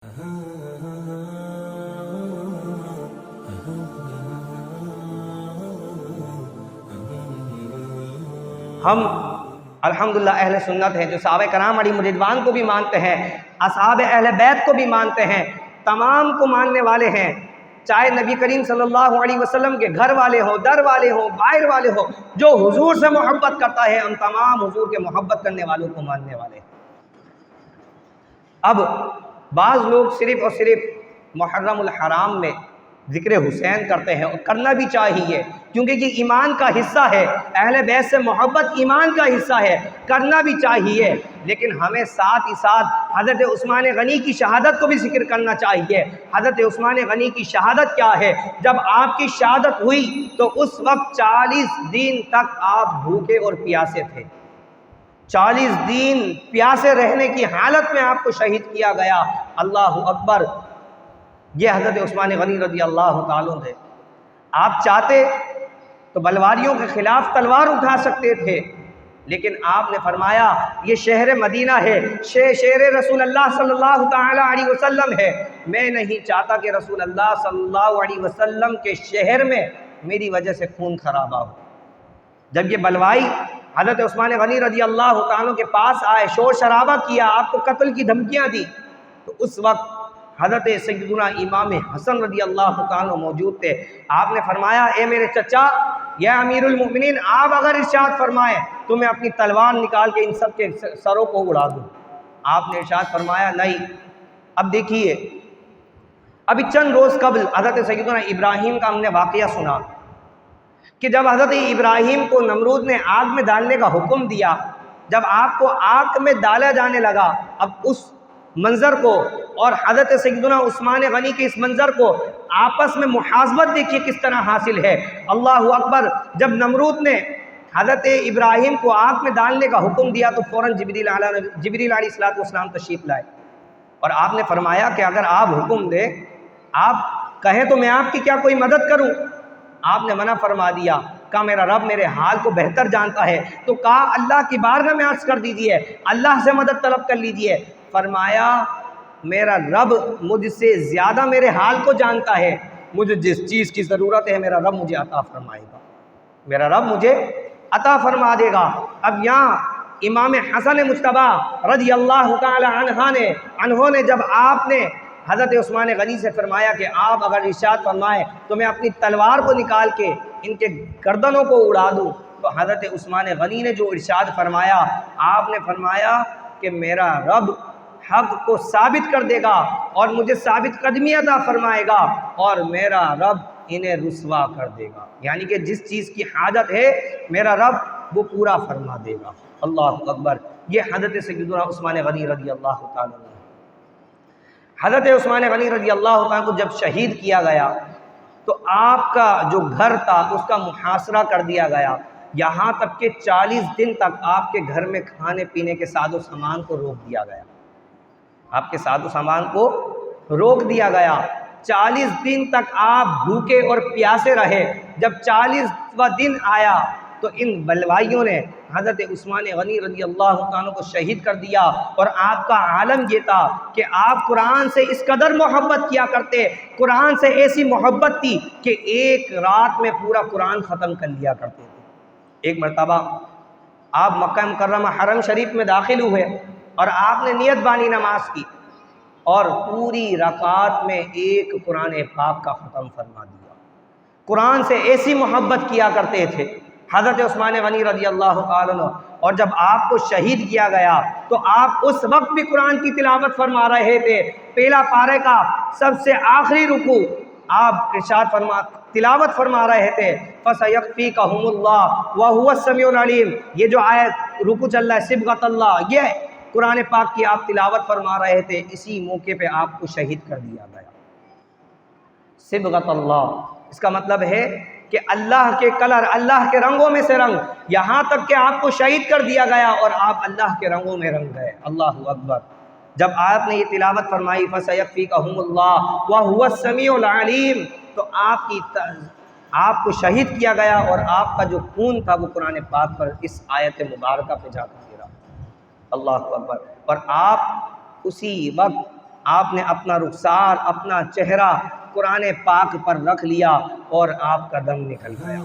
ہم الحمدللہ اہل سنت ہیں جو صحابہ کرام علیہم رضوان کو بھی مانتے ہیں، اصحاب اہل بیت کو بھی مانتے ہیں، تمام کو ماننے والے ہیں، چاہے نبی کریم صلی اللہ علیہ وسلم کے گھر والے ہوں، در والے ہوں، باہر والے ہوں، جو حضور سے محبت کرتا ہے ہم تمام حضور کے محبت کرنے والوں کو ماننے والے ہیں۔ اب بعض لوگ صرف اور صرف محرم الحرام میں ذکر حسین کرتے ہیں، اور کرنا بھی چاہیے کیونکہ یہ ایمان کا حصہ ہے، اہل بیت سے محبت ایمان کا حصہ ہے، کرنا بھی چاہیے، لیکن ہمیں ساتھ ہی ساتھ حضرت عثمان غنی کی شہادت کو بھی ذکر کرنا چاہیے۔ حضرت عثمان غنی کی شہادت کیا ہے؟ جب آپ کی شہادت ہوئی تو اس وقت 40 دن تک آپ بھوکے اور پیاسے تھے، 40 دن پیاسے رہنے کی حالت میں آپ کو شہید کیا گیا۔ اللہ اکبر! یہ حضرت عثمان غنی رضی اللہ تعالیٰ عنہ۔ آپ چاہتے تو بلواریوں کے خلاف تلوار اٹھا سکتے تھے، لیکن آپ نے فرمایا یہ شہر مدینہ ہے، شہر رسول اللہ صلی اللہ تعالیٰ علیہ وسلم ہے، میں نہیں چاہتا کہ رسول اللہ صلی اللہ علیہ وسلم کے شہر میں میری وجہ سے خون خرابہ ہو۔ جب یہ بلوائی حضرت عثمان غنی رضی اللہ تعالیٰ کے پاس آئے، شور شرابہ کیا، آپ کو قتل کی دھمکیاں دی، تو اس وقت حضرت سیدنا امام حسن رضی اللہ تعالیٰ موجود تھے۔ آپ نے فرمایا اے میرے چچا، یا امیر المؤمنین، آپ اگر ارشاد فرمائیں تو میں اپنی تلوار نکال کے ان سب کے سروں کو اڑا دوں۔ آپ نے ارشاد فرمایا نہیں۔ اب دیکھیے، ابھی چند روز قبل حضرت سیدنا ابراہیم کا ہم نے واقعہ سنا کہ جب حضرت ابراہیم کو نمرود نے آگ میں ڈالنے کا حکم دیا، جب آپ کو آگ میں ڈالا جانے لگا، اب اس منظر کو اور حضرت سیدنا عثمان غنی کے اس منظر کو آپس میں محاسبت دیکھیے کس طرح حاصل ہے۔ اللہ اکبر! جب نمرود نے حضرت ابراہیم کو آگ میں ڈالنے کا حکم دیا تو فوراً جبریل علیہ السلام تشریف لائے، اور آپ نے فرمایا کہ اگر آپ حکم دیں، آپ کہیں تو میں آپ کی کیا کوئی مدد کروں؟ آپ نے منع فرما دیا، کہا میرا رب میرے حال کو بہتر جانتا ہے، تو کہا اللہ کی بارگاہ میں عرض کر دیجئے، اللہ سے مدد طلب کر لیجئے۔ فرمایا میرا رب مجھ سے زیادہ میرے حال کو جانتا ہے، مجھے جس چیز کی ضرورت ہے میرا رب مجھے عطا فرمائے گا، میرا رب مجھے عطا فرما دے گا۔ اب یہاں امام حسن مجتبی رضی اللہ تعالی عنہ نے جب آپ نے حضرت عثمان غنی سے فرمایا کہ آپ اگر ارشاد فرمائیں تو میں اپنی تلوار کو نکال کے ان کے گردنوں کو اڑا دوں، تو حضرت عثمان غنی نے جو ارشاد فرمایا، آپ نے فرمایا کہ میرا رب حق کو ثابت کر دے گا اور مجھے ثابت قدمی عطا فرمائے گا، اور میرا رب انہیں رسوا کر دے گا، یعنی کہ جس چیز کی حاجت ہے میرا رب وہ پورا فرما دے گا۔ اللہ اکبر! یہ حضرت سیدنا عثمان غنی رضی اللہ تعالیٰ عنہ۔ حضرت عثمان غنی رضی اللہ تعالیٰ کو جب شہید کیا گیا تو آپ کا جو گھر تھا اس کا محاصرہ کر دیا گیا، یہاں تک کہ 40 دن تک آپ کے گھر میں کھانے پینے کے ساز و سامان کو روک دیا گیا، آپ کے ساز و سامان کو روک دیا گیا، 40 دن تک آپ بھوکے اور پیاسے رہے۔ جب 40واں دن آیا تو ان بلوائیوں نے حضرت عثمان غنی رضی اللہ عنہ کو شہید کر دیا، اور آپ کا عالم یہ تھا کہ آپ قرآن سے اس قدر محبت کیا کرتے، قرآن سے ایسی محبت تھی کہ ایک رات میں پورا قرآن ختم کر لیا کرتے تھے۔ ایک مرتبہ آپ مکہ مکرمہ حرم شریف میں داخل ہوئے اور آپ نے نیت بانی نماز کی، اور پوری رکعت میں ایک قرآن پاک کا ختم فرما دیا۔ قرآن سے ایسی محبت کیا کرتے تھے حضرت عثمان غنی رضی اللہ تعالیٰ عنہ، اور جب آپ کو شہید کیا گیا تو آپ اس وقت بھی قرآن کی تلاوت فرما رہے تھے۔ پہلا پارے کا سب سے آخری رکوع آپ ارشاد تلاوت فرما رہے تھے، فَسَيَكْفِيكَهُمُ اللَّهُ وَهُوَ السَّمِيعُ الْعَلِيمُ۔ یہ جو آیت رکوع چل رہا ہے صبغۃ اللہ، یہ قرآن پاک کی آپ تلاوت فرما رہے تھے، اسی موقع پہ آپ کو شہید کر دیا گیا۔ صبغۃ اللہ اس کا مطلب ہے کہ اللہ کے کلر، اللہ کے رنگوں میں سے رنگ، یہاں تک کہ آپ کو شہید کر دیا گیا اور آپ اللہ کے رنگوں میں رنگ گئے۔ اللہ اکبر! جب آپ نے یہ تلاوت فرمائی فَسَيَكْفِيكَهُمُ اللَّهُ وَهُوَ السَّمِيعُ الْعَلِيمُ، تو آپ کو شہید کیا گیا، اور آپ کا جو خون تھا وہ قرآن پاک پر اس آیت مبارکہ پہ جا کر گرا۔ اللہ اکبر! اور آپ اسی وقت آپ نے اپنا رخسار، اپنا چہرہ قرآن پاک پر رکھ لیا اور آپ کا دم نکل گیا۔